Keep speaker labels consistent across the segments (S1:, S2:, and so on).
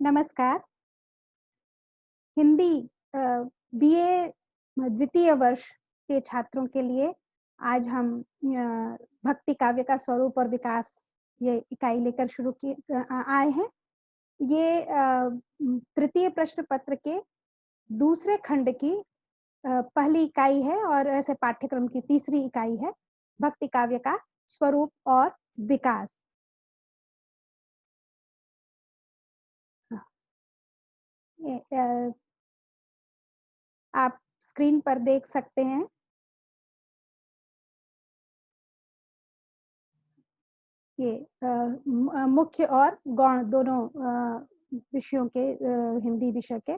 S1: नमस्कार। हिंदी अ, बीए द्वितीय वर्ष के छात्रों के लिए आज हम भक्ति काव्य का स्वरूप और विकास ये इकाई लेकर शुरू किए आए हैं। ये तृतीय प्रश्न पत्र के दूसरे खंड की पहली इकाई है और ऐसे पाठ्यक्रम की तीसरी इकाई है, भक्ति काव्य का स्वरूप और विकास। हाँ, आप स्क्रीन पर देख सकते हैं। ये मुख्य और गौण दोनों विषयों के हिंदी विषय के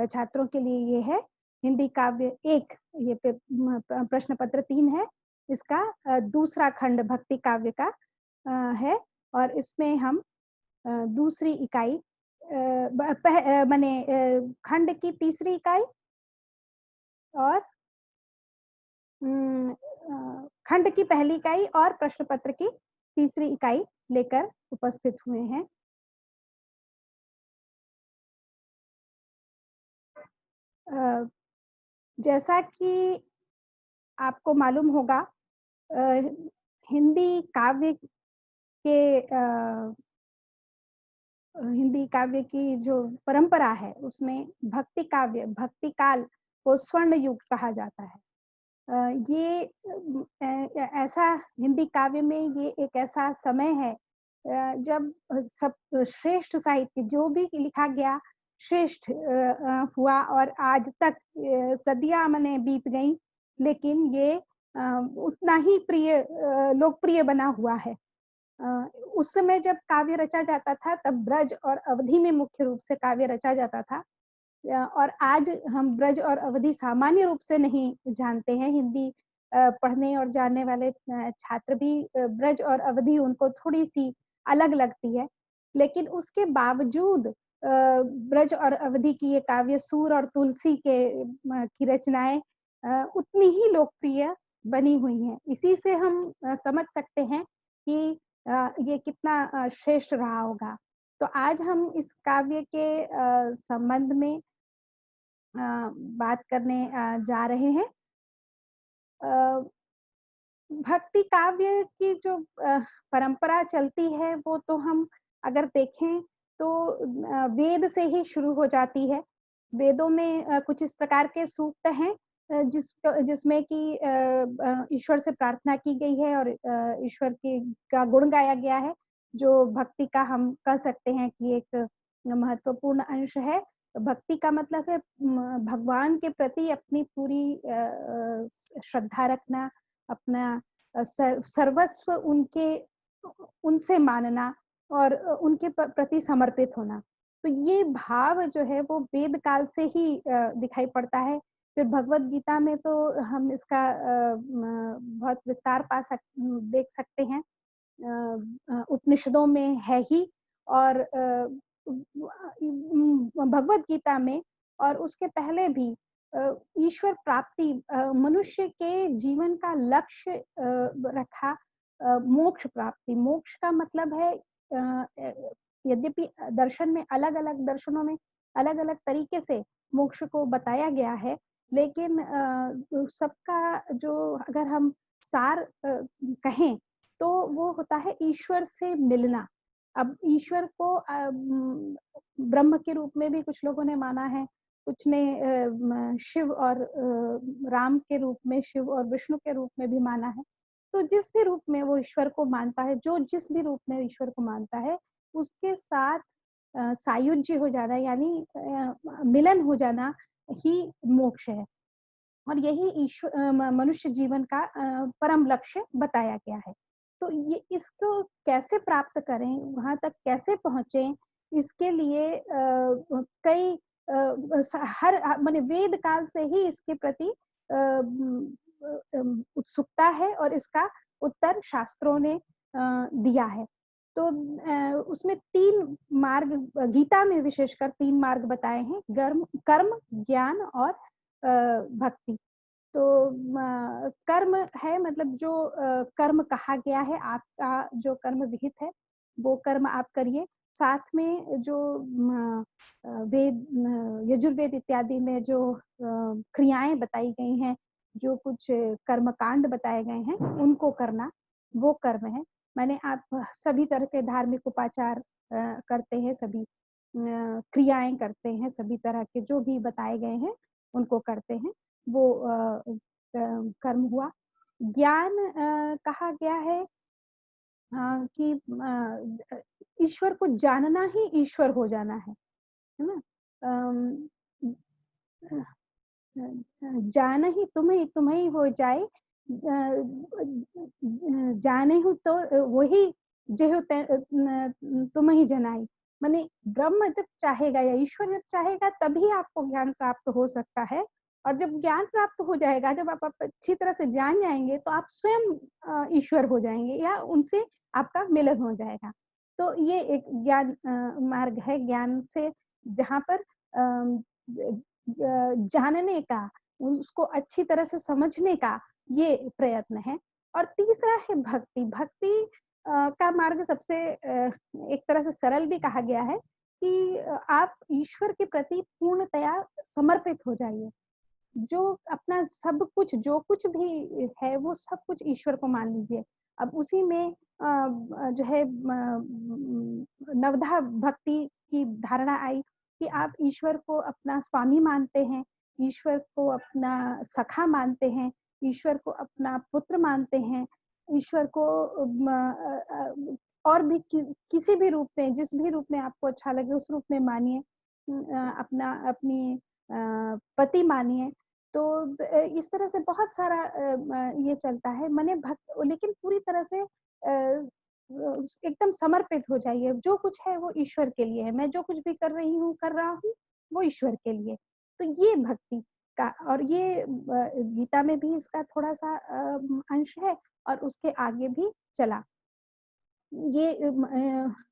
S1: छात्रों के लिए ये है हिंदी काव्य 1 ये प्रश्न पत्र 3 है। इसका दूसरा खंड भक्ति काव्य का है और इसमें हम दूसरी इकाई माने खंड की तीसरी इकाई और खंड की पहली इकाई और प्रश्न पत्र की तीसरी इकाई लेकर उपस्थित हुए हैं। अ, जैसा कि आपको मालूम होगा अ, हिंदी काव्य के हिंदी काव्य की जो परंपरा है, उसमें भक्ति काव्य, भक्ति काल को स्वर्ण युग कहा जाता है। ये ऐसा हिंदी काव्य में ये एक ऐसा समय है जब सब श्रेष्ठ साहित्य जो भी लिखा गया श्रेष्ठ हुआ और आज तक सदियाँ मने बीत गईं, लेकिन ये उतना ही लोकप्रिय बना हुआ है। अ, उस समय जब काव्य रचा जाता था, तब ब्रज और अवधी में मुख्य रूप से काव्य रचा जाता था। और आज हम ब्रज और अवधि सामान्य रूप से नहीं जानते हैं। हिंदी पढ़ने और जानने वाले छात्र भी ब्रज और अवधि उनको थोड़ी-सी अलग लगती है। लेकिन उसके बावजूद ब्रज और अवधि की ये काव्य सूर और तुलसी के की रचनाएँ उतनी ही लोकप्रिय बनी हुई हैं। इसी से हम समझ सकते हैं कि ये कितना श्रेष्ठ रहा होगा। तो आज हम इस काव्य के संबंध में बात करने जा रहे हैं। अ, भक्ति काव्य की जो परंपरा चलती है वो तो हम अगर देखें तो वेद से ही शुरू हो जाती है। वेदों में कुछ इस प्रकार के सूक्त हैं जिसमें कि ईश्वर से प्रार्थना की गई है और ईश्वर के का गुण गाया गया है, जो भक्ति का हम कह सकते हैं कि एक महत्वपूर्ण अंश है। भक्ति का मतलब है भगवान के प्रति अपनी पूरी श्रद्धा रखना, अपना सर्वस्व उनसे मानना और उनके प्रति समर्पित होना। तो ये भाव जो है वो वेद काल से ही दिखाई पड़ता है। फिर भगवद गीता में तो हम इसका बहुत विस्तार देख सकते हैं। उपनिषदों में है ही और भगवद गीता में और उसके पहले भी ईश्वर प्राप्ति मनुष्य के जीवन का लक्ष्य रखा मोक्ष प्राप्ति। मोक्ष का मतलब है यद्यपि दर्शन में अलग-अलग दर्शनों में अलग-अलग तरीके से मोक्ष को बताया गया है, लेकिन सबका जो अगर हम सार कहें तो वो होता है ईश्वर से मिलना। अब ईश्वर को ब्रह्म के रूप में भी कुछ लोगों ने माना है, कुछ ने शिव और राम के रूप में, शिव और विष्णु के रूप में भी माना है। तो जिस भी रूप में वो ईश्वर को मानता है, जो जिस भी रूप में ईश्वर को मानता है, उसके साथ सायुज्य हो जाना यानी मिलन हो जाना ही मोक्ष है। और यही मनुष्य जीवन का परम लक्ष्य बताया गया है। तो ये इसको कैसे प्राप्त करें, वहाँ तक कैसे पहुँचे, इसके लिए कई माने वेद काल से ही इसके प्रति उत्सुकता है और इसका उत्तर शास्त्रों ने दिया है। तो उसमें 3 मार्ग गीता में विशेषकर 3 मार्ग बताए हैं, कर्म, ज्ञान और भक्ति। तो कर्म है मतलब जो कर्म कहा गया है, आपका जो कर्म विहित है, वो कर्म आप करिए साथ में जो वेद यजुर्वेद इत्यादि में जो क्रियाएँ बताई गई हैं, जो कुछ कर्मकांड बताए गए हैं, उनको करना, वो कर्म है। माने आप सभी तरह के धार्मिक उपाचार करते हैं, सभी क्रियाएँ करते हैं, सभी तरह के जो भी बताए गए हैं, उनको करते हैं, वो कर्म हुआ। ज्ञान कहा गया है कि ईश्वर को जानना ही ईश्वर हो जाना है ना? अम, अ जान ही तुम्हें हो जाए जाने हूँ तो वही जेहु तुम ही जनाई। माने ब्रह्म जब चाहेगा या ईश्वर जब चाहेगा तभी आपको ज्ञान प्राप्त हो सकता है और जब ज्ञान प्राप्त हो जाएगा, जब आप अच्छी तरह से जान जाएँगे तो आप स्वयं ईश्वर हो जाएँगे या उनसे आपका मिलन हो जाएगा। तो ये एक ज्ञान मार्ग है ज्ञान से जहाँ पर जानने का, उसको अच्छी तरह से समझने का ये प्रयत्न है। और तीसरा है भक्ति। भक्ति का मार्ग सबसे एक तरह से सरल भी कहा गया है कि आप ईश्वर के प्रति पूर्णतया समर्पित हो जाइए। जो अपना सब कुछ जो कुछ भी है वो सब कुछ ईश्वर को मान लीजिए। अब उसी में जो है नवधा भक्ति की धारणा आई कि आप ईश्वर को अपना स्वामी मानते हैं, ईश्वर को अपना सखा मानते हैं, ईश्वर को अपना पुत्र मानते हैं, ईश्वर को और भी किसी भी रूप में, जिस भी रूप में आपको अच्छा लगे उस रूप में मानिए। अपना अपनी पति मानिए। तो इस तरह से बहुत सारा ये चलता है मने भक्त लेकिन पूरी तरह से एकदम समर्पित हो जाइए, जो कुछ है वो ईश्वर के लिए है, मैं जो कुछ भी कर रही हूँ, कर रहा हूँ, वो ईश्वर के लिए। तो ये भक्ति का और ये गीता में भी इसका थोड़ा-सा अंश है और उसके आगे भी चला। ये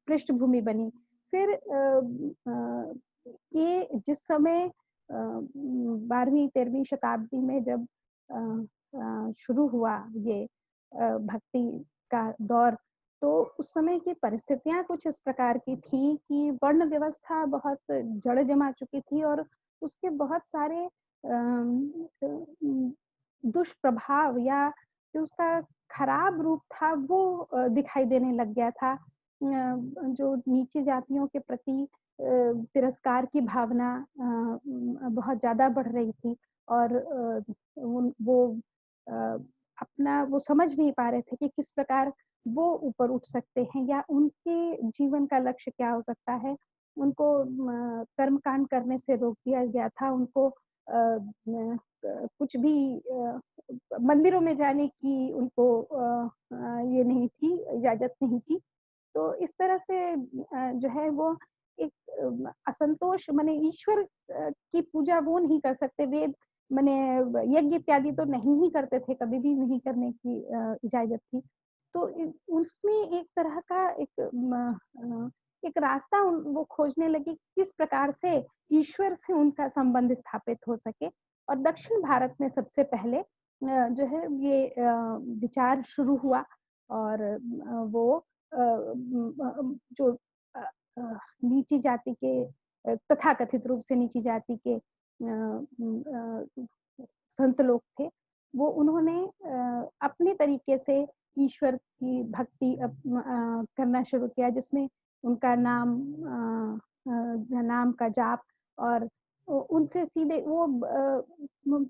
S1: पृष्ठभूमि बनी। फिर ये जिस समय 12वीं-13वीं शताब्दी में जब शुरू हुआ ये भक्ति का दौर, तो उस समय की परिस्थितियाँ कुछ इस प्रकार की थी कि वर्ण व्यवस्था बहुत जड़ जमा चुकी थी और उसके बहुत सारे दुष्प्रभाव या जो उसका खराब रूप था वो दिखाई देने लग गया था। जो नीची जातियों के प्रति तिरस्कार की भावना बहुत ज़्यादा बढ़ रही थी और वो अ, अपना वो समझ नहीं पा रहे थे कि किस प्रकार वो ऊपर उठ सकते हैं या उनके जीवन का लक्ष्य क्या हो सकता है। उनको कर्मकांड करने से रोक दिया गया था, उनको कुछ भी मंदिरों में जाने की उनको ये नहीं थी, इजाज़त नहीं थी। तो इस तरह से जो है वो एक असंतोष माने ईश्वर की पूजा वो नहीं कर सकते, वेद माने यज्ञ इत्यादि तो नहीं ही करते थे, कभी भी नहीं करने की इजाज़त थी। तो उसमें एक तरह का एक रास्ता वो खोजने लगे, किस प्रकार से ईश्वर से उनका संबंध स्थापित हो सके और दक्षिण भारत में सबसे पहले जो है ये विचार शुरू हुआ और वो जो अ नीची जाति के तथाकथित रूप से नीची जाति के संत लोग थे, वो उन्होंने अपने तरीके से ईश्वर की भक्ति करना शुरू किया जिसमें उनका नाम का जाप और उनसे सीधे वो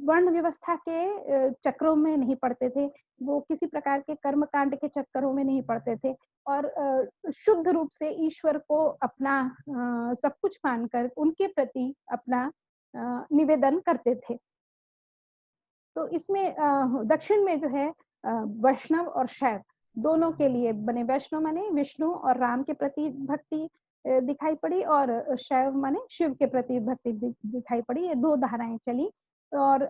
S1: वर्ण व्यवस्था के चक्रों में नहीं पड़ते थे, वो किसी प्रकार के कर्मकांड के चक्करों में नहीं पड़ते थे और शुद्ध रूप से ईश्वर को अपना सब कुछ मानकर उनके प्रति अपना निवेदन करते थे। तो इसमें दक्षिण में जो है वैष्णव और शैव दोनों के लिए बने। वैष्णव माने विष्णु और राम के प्रति भक्ति दिखाई पड़ी और शैव माने शिव के प्रति भक्ति दिखाई पड़ी। ये 2 धाराएँ चली और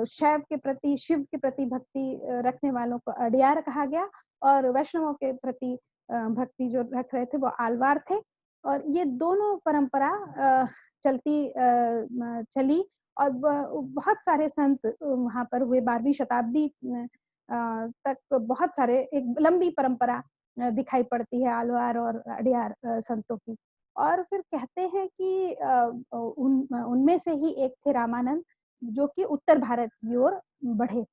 S1: शैव के प्रति, शिव के प्रति भक्ति रखने वालों को अड्यार कहा गया और वैष्णवों के प्रति भक्ति जो रख रहे थे वो आलवार थे और ये दोनों परंपरा चलती चली और बहुत सारे संत वहाँ पर हुए 12वीं शताब्दी तक बहुत सारे एक लंबी परंपरा दिखाई पड़ती है आलवार और अड़ियार संतों की। और फिर कहते हैं कि उनमें से ही एक थे रामानंद, जो कि उत्तर भारत की ओर बढ़े।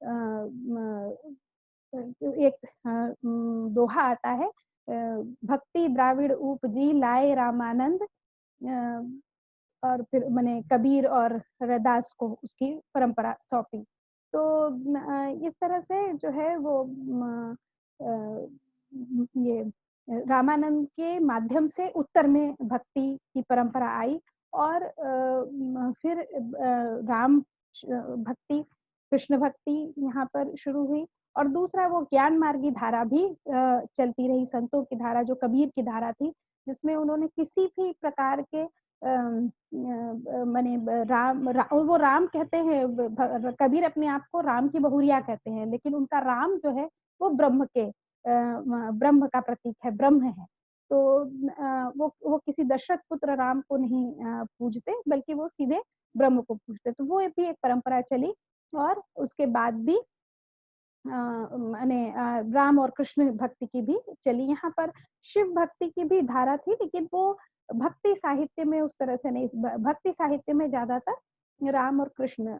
S1: म एक दोहा आता है, भक्ति द्राविड़ उपजी लाए रामानंद, और फिर माने कबीर और रैदास को उसकी परंपरा सौंपी। तो इस तरह से जो है वो ये रामानंद के माध्यम से उत्तर में भक्ति की परंपरा आई, और फिर राम भक्ति, कृष्ण भक्ति यहाँ पर शुरू हुई। और दूसरा वो ज्ञान मार्गी धारा भी चलती रही, संतों की धारा जो कबीर की धारा थी, जिसमें उन्होंने किसी भी प्रकार के माने वो राम कहते हैं, कबीर अपने आप को राम की बहुरिया कहते हैं, लेकिन उनका राम जो है वो ब्रह्म का प्रतीक है, ब्रह्म है। तो वो किसी दशरथ पुत्र राम को नहीं पूजते, बल्कि वो सीधे ब्रह्म को पूजते। तो वो भी एक परंपरा चली, और उसके बाद भी माने राम और कृष्ण भक्ति की भी चली। यहाँ पर शिव भक्ति की भी धारा थी, लेकिन वो भक्ति साहित्य में उस तरह से नहीं, भक्ति साहित्य में ज्यादातर राम और कृष्ण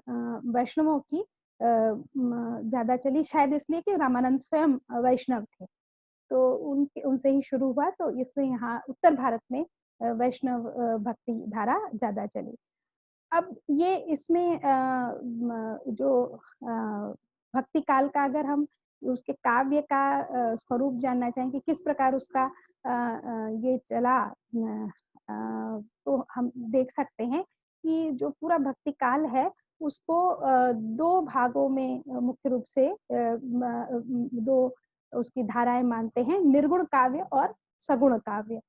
S1: वैष्णवों की ज्यादा चली, शायद इसलिए कि रामानंद स्वयं वैष्णव थे। तो उनके उनसे ही शुरू हुआ, तो इसलिए यहाँ उत्तर भारत में वैष्णव भक्ति धारा ज्यादा चली। अब ये इसमें जो भक्ति काल का, अगर हम उसके काव्य का स्वरूप जानना चाहें कि किस प्रकार उसका ये चला, तो हम देख सकते हैं कि जो पूरा भक्ति काल है उसको दो भागों में मुख्य रूप से दो उसकी धाराएं मानते हैं, निर्गुण काव्य और सगुण काव्य।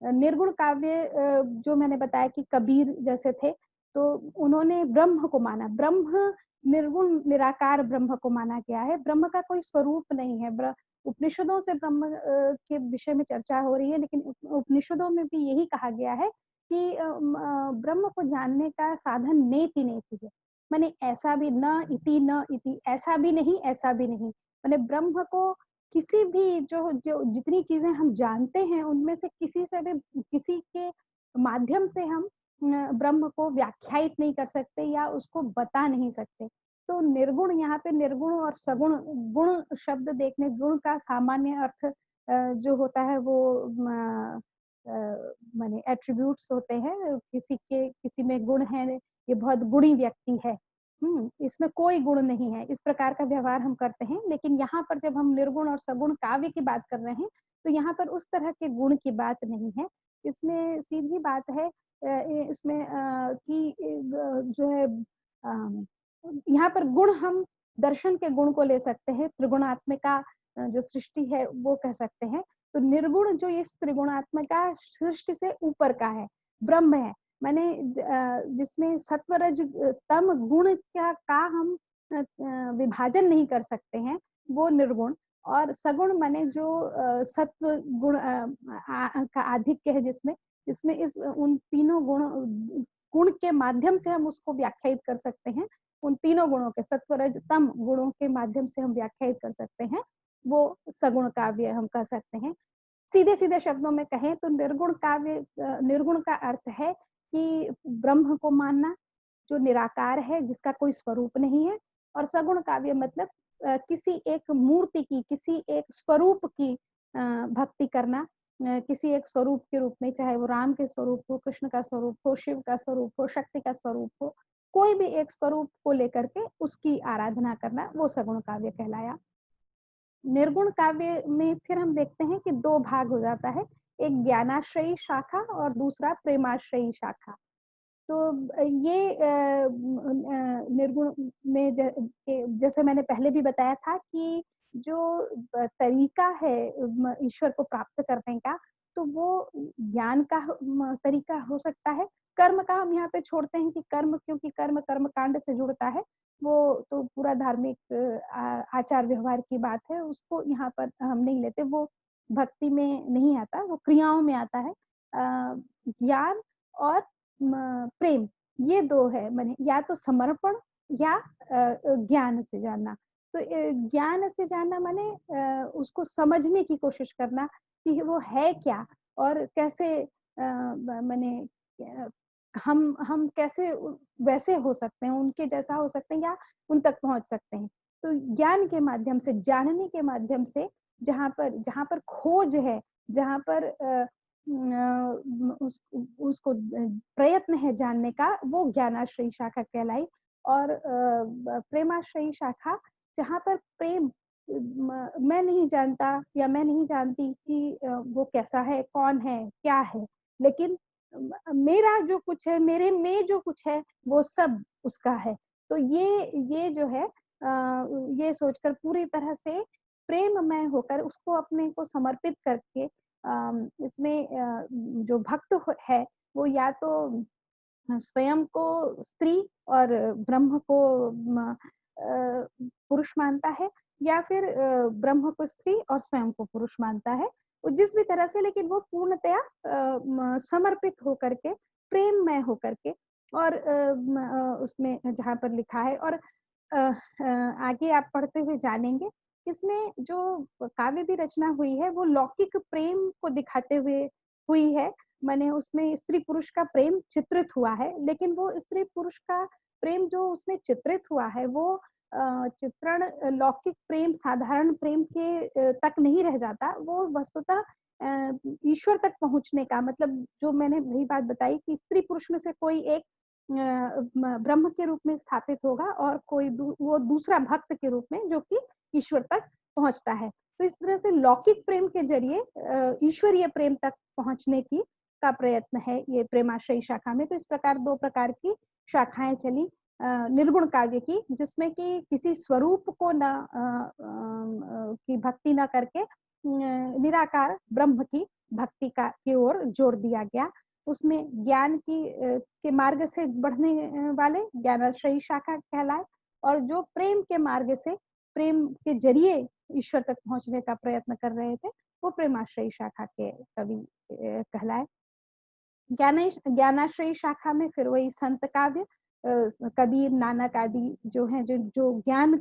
S1: निर्गुण काव्य जो मैंने बताया कि कबीर जैसे थे, तो उन्होंने ब्रह्म को माना, ब्रह्म निर्गुण निराकार ब्रह्म को माना गया है, ब्रह्म का कोई स्वरूप नहीं है। उपनिषदों से ब्रह्म के विषय में चर्चा हो रही है, लेकिन उपनिषदों में भी यही कहा गया है कि ब्रह्म को जानने का साधन नेति नेति है। माने ऐसा भी न इति, ऐसा भी नहीं ऐसा भी नहीं, माने ब्रह्म को किसी भी जो जो जितनी चीजें हम जानते हैं उनमें से किसी से भी, किसी के माध्यम से हम ब्रह्म को व्याख्यायित नहीं कर सकते या उसको बता नहीं सकते। तो निर्गुण, यहाँ पे निर्गुण और सगुण, गुण शब्द देखने, गुण का सामान्य अर्थ जो होता है वो माने एट्रीब्यूट्स होते हैं, किसी में गुण है, ये बहुत गुणी व्यक्ति है, इसमें कोई गुण नहीं है, इस प्रकार का व्यवहार हम करते हैं। लेकिन यहाँ पर जब हम निर्गुण और सगुण काव्य की बात कर रहे हैं, तो यहाँ पर उस तरह के गुण की बात नहीं है। इसमें सीधी बात है इसमें कि जो है यहाँ पर गुण हम दर्शन के गुण को ले सकते हैं, त्रिगुणात्मिका जो सृष्टि है वो कह सकते हैं। तो निर्गुण जो इस त्रिगुणात्मिका सृष्टि से ऊपर का है, ब्रह्म है, माने जिसमें सत्वरज तम गुण का हम विभाजन नहीं कर सकते हैं, वो निर्गुण। और सगुण माने जो सत्व गुण का आधिक्य है, जिसमें इसमें इस उन तीनों गुण के माध्यम से हम उसको व्याख्यायित कर सकते हैं, उन तीनों गुणों के सत्वरज तम गुणों के माध्यम से हम व्याख्यायित कर सकते हैं, वो सगुण काव्य हम कह सकते हैं। सीधे सीधे शब्दों में कहें तो निर्गुण काव्य, निर्गुण का अर्थ है कि ब्रह्म को मानना जो निराकार है, जिसका कोई स्वरूप नहीं है। और सगुण काव्य मतलब किसी एक मूर्ति की, किसी एक स्वरूप की भक्ति करना, किसी एक स्वरूप के रूप में, चाहे वो राम के स्वरूप हो, कृष्ण का स्वरूप हो, शिव का स्वरूप हो, शक्ति का स्वरूप हो, कोई भी एक स्वरूप को लेकर के उसकी आराधना करना, वो सगुण काव्य कहलाया। निर्गुण काव्य में फिर हम देखते हैं कि दो भाग हो जाता है, एक ज्ञानाश्रयी शाखा और दूसरा प्रेमाश्रयी शाखा। तो ये निर्गुण में जैसे मैंने पहले भी बताया था कि जो तरीका है ईश्वर को प्राप्त करने का, तो वो ज्ञान का तरीका हो सकता है। कर्म का हम यहाँ पे छोड़ते हैं कि कर्म, क्योंकि कर्म कर्मकांड से जुड़ता है, वो तो पूरा धार्मिक आचार व्यवहार की बात है, उसको यहाँ पर हम नहीं लेते, वो भक्ति में नहीं आता, वो क्रियाओं में आता है। ज्ञान और प्रेम, ये दो है, माने या तो समर्पण या ज्ञान से जानना। तो ज्ञान से जानना माने उसको समझने की कोशिश करना कि वो है क्या और कैसे माने हम कैसे वैसे हो सकते हैं, उनके जैसा हो सकते हैं या उन तक पहुँच सकते हैं। तो ज्ञान के माध्यम से, जानने के माध्यम से जहाँ पर खोज है, जहाँ पर उसको प्रयत्न है जानने का, वो ज्ञानाश्रयी शाखा कहलाई। और प्रेमाश्रयी शाखा, जहाँ पर प्रेम मैं नहीं जानता या मैं नहीं जानती कि वो कैसा है, कौन है, क्या है, लेकिन मेरा जो कुछ है, मेरे में जो कुछ है, वो सब उसका है। तो ये जो है ये सोचकर पूरी तरह से प्रेममय होकर उसको अपने को समर्पित करके इसमें जो भक्त है, वो या तो स्वयं को स्त्री और ब्रह्म को पुरुष मानता है, या फिर ब्रह्म को स्त्री और स्वयं को पुरुष मानता है। वो जिस भी तरह से, लेकिन वो पूर्णतया समर्पित होकर के, प्रेममय होकर के, और उसमें जहाँ पर लिखा है, और आगे आप पढ़ते हुए जानेंगे, इसमें जो काव्य भी रचना हुई है वो लौकिक प्रेम को दिखाते हुए हुई है। माने उसमें स्त्री पुरुष का प्रेम चित्रित हुआ है, लेकिन वो स्त्री पुरुष का प्रेम जो उसमें चित्रित हुआ है, वो चित्रण लौकिक प्रेम, साधारण प्रेम के तक नहीं रह जाता। वो वस्तुतः ईश्वर तक पहुँचने का, मतलब जो मैंने वही बात बताई कि स्त्री पुरुष में से कोई एक ब्रह्म के रूप में स्थापित होगा, और कोई वो दूसरा भक्त के रूप में, जो कि ईश्वर तक पहुँचता है। तो इस तरह से लौकिक प्रेम के जरिए ईश्वरीय प्रेम तक पहुँचने की का प्रयत्न है ये प्रेमाश्रयी शाखा में। तो इस प्रकार 2 प्रकार की शाखाएँ चली निर्गुण काव्य की, जिसमें कि किसी स्वरूप को की भक्ति न करके निराकार ब्रह्म की भक्ति का की ओर जोर दिया गया। उसमें ज्ञान के मार्ग से बढ़ने वाले ज्ञानाश्रयी शाखा कहलाए, और जो प्रेम के मार्ग से, प्रेम के जरिए ईश्वर तक पहुँचने का प्रयत्न कर रहे थे, वो प्रेमाश्रयी शाखा के कवि कहलाए। ज्ञानाश्रयी शाखा में फिर वही संत काव्य, कबीर, नानक आदि जो हैं, जो जो ज्ञान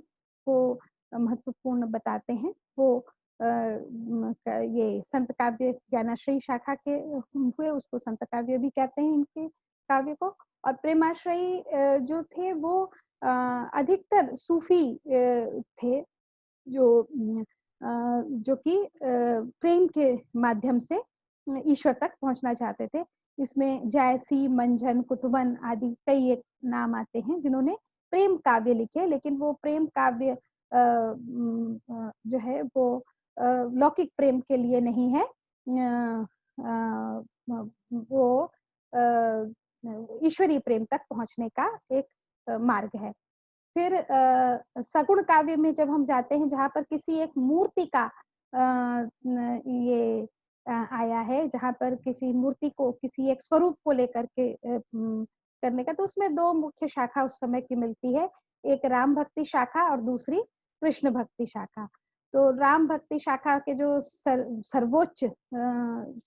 S1: को महत्वपूर्ण बताते हैं, वो ये संत काव्य ज्ञानाश्रयी शाखा के हुए, उसको संत काव्य भी कहते हैं इनके काव्य को। और प्रेमाश्रयी जो थे वो अधिकतर सूफी थे, जो जो कि प्रेम के माध्यम से ईश्वर तक पहुंचना चाहते थे। इसमें जायसी, मंझन, कुतुबन आदि कई एक नाम आते हैं जिन्होंने प्रेम काव्य लिखे, लेकिन वो प्रेम काव्य जो है वो लौकिक प्रेम के लिए नहीं है। वो ईश्वरीय प्रेम तक पहुंचने का एक मार्ग है। फिर सगुण काव्य में जब हम जाते हैं, जहाँ पर किसी एक मूर्ति का ये आया है, जहाँ पर किसी मूर्ति को, किसी एक स्वरूप को लेकर के करने का, तो उसमें 2 मुख्य शाखा उस समय की मिलती है। एक राम भक्ति शाखा और दूसरी कृष्ण भक्ति शाखा। तो राम भक्ति शाखा के जो सर्वोच्च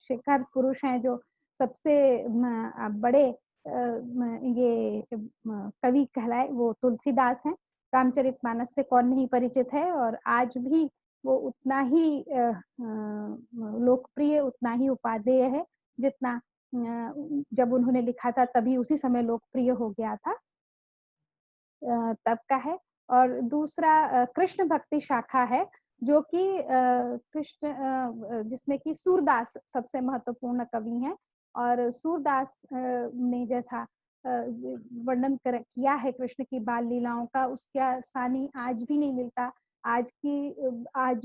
S1: शिखर पुरुष हैं, जो सबसे बड़े ये कवि कहलाए, वो तुलसीदास हैं। रामचरितमानस से कौन नहीं परिचित है, और आज भी वो उतना ही लोकप्रिय, उतना ही उपादेय है, जितना जब उन्होंने लिखा था तभी उसी समय लोकप्रिय हो गया था, तब का है। और दूसरा कृष्ण भक्ति शाखा है, जो कि जिसमें कि सूरदास सबसे महत्वपूर्ण कवि हैं। और सूरदास ने जैसा वर्णन किया है कृष्ण की बाल लीलाओं का, उसका सानी आज भी नहीं मिलता। आज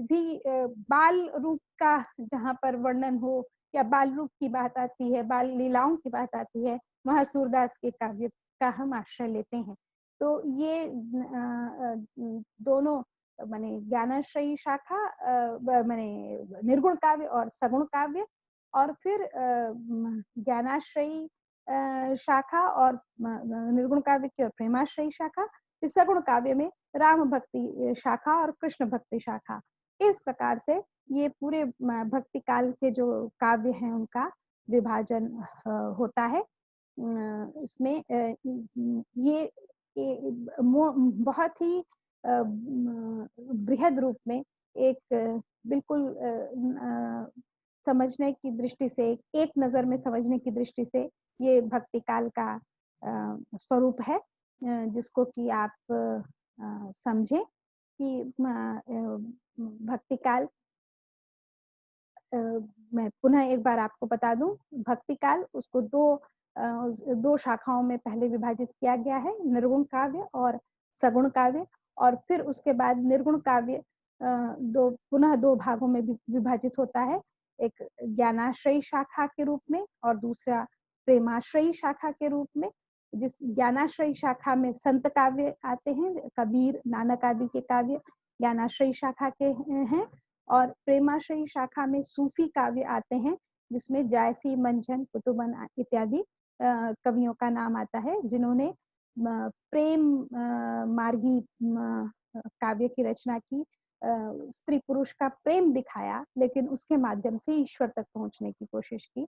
S1: भी बाल रूप का जहाँ पर वर्णन हो, या बाल रूप की बात आती है, बाल लीलाओं की बात आती है, वहाँ सूरदास के काव्य का हम आश्रय लेते हैं। तो ये दोनों माने ज्ञानाश्रयी शाखा, माने निर्गुण काव्य और सगुण काव्य, और फिर ज्ञानाश्रयी शाखा और निर्गुण काव्य की और प्रेमाश्रयी शाखा, फिर सगुण काव्य में राम भक्ति शाखा और कृष्ण भक्ति शाखा। इस प्रकार से ये पूरे भक्ति काल के जो काव्य हैं उनका विभाजन होता है। इसमें ये बहुत ही बृहद रूप में एक बिल्कुल समझने की दृष्टि से, एक नज़र में समझने की दृष्टि से ये भक्ति काल का स्वरूप है, जिसको कि आप समझें कि भक्ति काल अ, मैं पुनः एक बार आपको बता दूँ, भक्ति काल उसको 2 शाखाओं में पहले विभाजित किया गया है, निर्गुण काव्य और सगुण काव्य और फिर उसके बाद निर्गुण काव्य 2 भागों में विभाजित होता है। एक ज्ञानाश्रयी शाखा के रूप में और दूसरा प्रेमाश्रयी शाखा के रूप में। जिस ज्ञानाश्रयी शाखा में संत काव्य आते हैं, कबीर, नानक आदि के काव्य ज्ञानाश्रयी शाखा के हैं और प्रेमाश्रयी शाखा में सूफी काव्य आते हैं, जिसमें जायसी, मंझन, कुतुबन इत्यादि कवियों का नाम आता है, जिन्होंने प्रेम मार्गी काव्य की रचना की। स्त्री पुरुष का प्रेम दिखाया, लेकिन उसके माध्यम से ईश्वर तक पहुंचने की कोशिश की।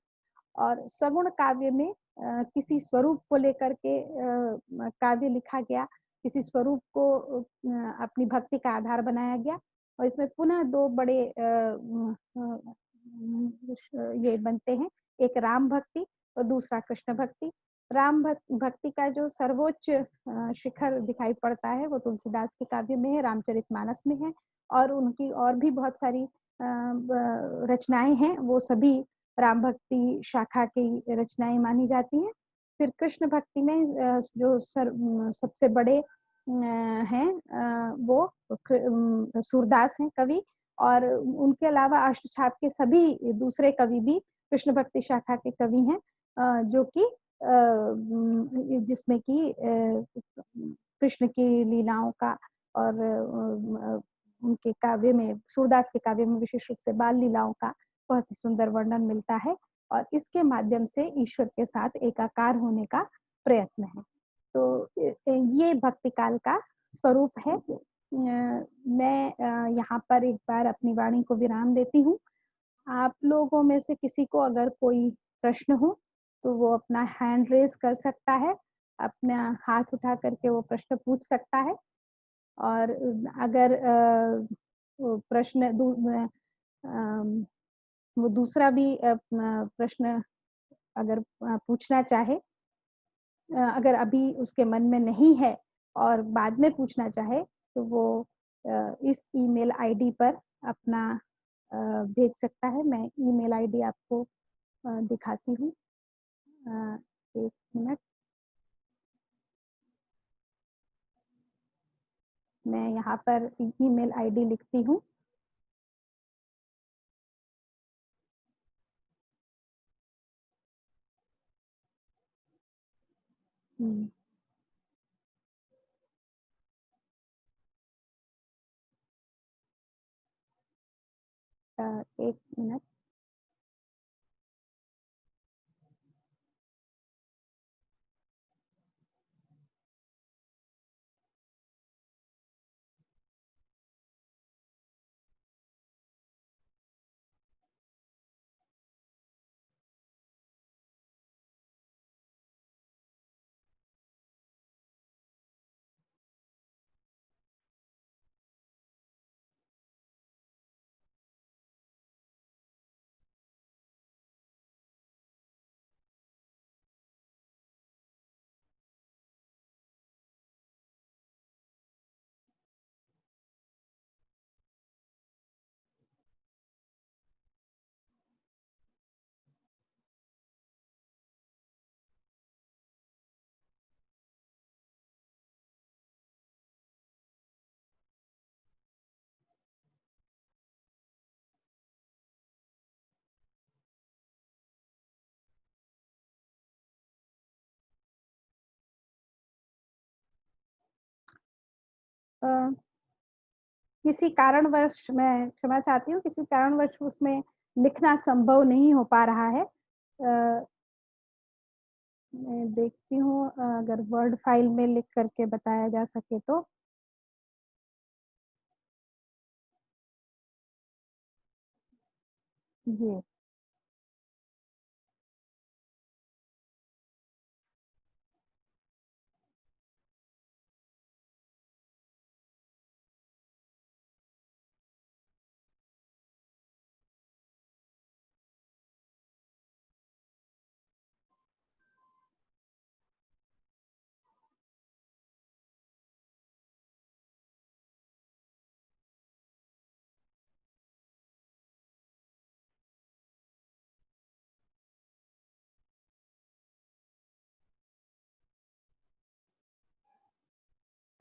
S1: और सगुण काव्य में किसी स्वरूप को लेकर के काव्य लिखा गया, किसी स्वरूप को अपनी भक्ति का आधार बनाया गया और इसमें पुनः 2 बड़े ये बनते हैं, एक राम भक्ति और दूसरा कृष्ण भक्ति। राम भक्ति का जो सर्वोच्च शिखर दिखाई पड़ता है, वो तुलसीदास के काव्य में है, रामचरितमानस में है और उनकी और भी बहुत सारी रचनाएँ हैं, वो सभी राम भक्ति शाखा की रचनाएँ मानी जाती हैं। फिर कृष्ण भक्ति में जो सबसे बड़े हैं वो सूरदास हैं कवि और उनके अलावा अष्टछाप के सभी दूसरे कवि भी कृष्ण भक्ति शाखा के कवि हैं, जो कि जिसमें कि कृष्ण की लीलाओं का और उनके काव्य में, सूरदास के काव्य में विशेष रूप से बाल लीलाओं का बहुत ही सुंदर वर्णन मिलता है और इसके माध्यम से ईश्वर के साथ एकाकार होने का प्रयत्न है। तो ये भक्ति काल का स्वरूप है। मैं यहाँ पर एक बार अपनी वाणी को विराम देती हूँ। आप लोगों में से किसी को अगर कोई प्रश्न हो, तो वो अपना हैंड रेज़ कर सकता है, अपना हाथ उठा करके वो प्रश्न पूछ सकता है और अगर वो प्रश्न वो दूसरा भी प्रश्न अगर पूछना चाहे, अगर अभी उसके मन में नहीं है और बाद में पूछना चाहे, तो वो इस ईमेल आईडी पर अपना भेज सकता है। मैं ईमेल आईडी आपको दिखाती हूँ। 1 मिनट। मैं यहाँ पर ईमेल आईडी लिखती हूँ। हुँ। 1 मिनट। अ, किसी कारणवश मैं क्षमा चाहती हूँ, किसी कारणवश उसमें लिखना संभव नहीं हो पा रहा है। मैं देखती हूँ अगर वर्ड फाइल में लिख कर के बताया जा सके तो। जी।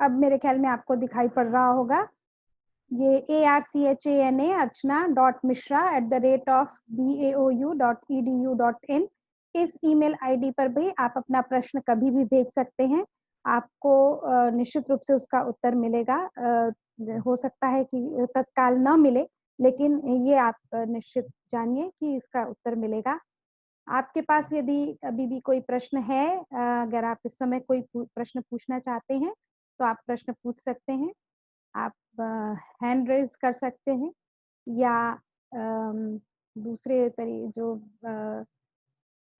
S1: अब मेरे ख्याल में आपको दिखाई पड़ रहा होगा। ये ARCHANA archana.mishra@baou.edu.in इस ईमेल आईडी पर भी आप अपना प्रश्न कभी भी भेज सकते हैं। आपको निश्चित रूप से उसका उत्तर मिलेगा। हो सकता है कि तत्काल ना मिले, लेकिन ये आप निश्चित जानिए कि इसका उत्तर मिलेगा। आपके पास यदि अभी भी कोई प्रश्न है, अगर आप इस समय कोई प्रश्न पूछना चाहते हैं, तो आप प्रश्न पूछ सकते हैं। आप हैंड रेज़ कर सकते हैं या दूसरे जो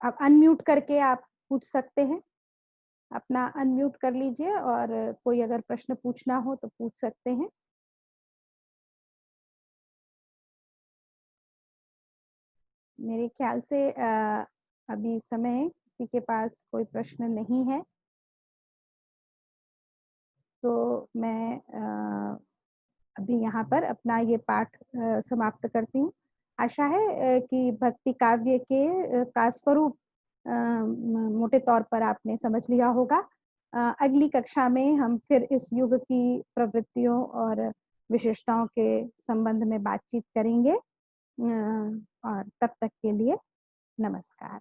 S1: आप अनम्यूट करके आप पूछ सकते हैं। अपना अनम्यूट कर लीजिए और कोई अगर प्रश्न पूछना हो तो पूछ सकते हैं। मेरे ख्याल से अभी इस समय किसी के पास कोई प्रश्न नहीं है। तो मैं अभी यहाँ पर अपना ये पाठ समाप्त करती हूँ। आशा है कि भक्ति काव्य के का स्वरूप मोटे तौर पर आपने समझ लिया होगा। अगली कक्षा में हम फिर इस युग की प्रवृत्तियों और विशेषताओं के संबंध में बातचीत करेंगे। और तब तक के लिए नमस्कार।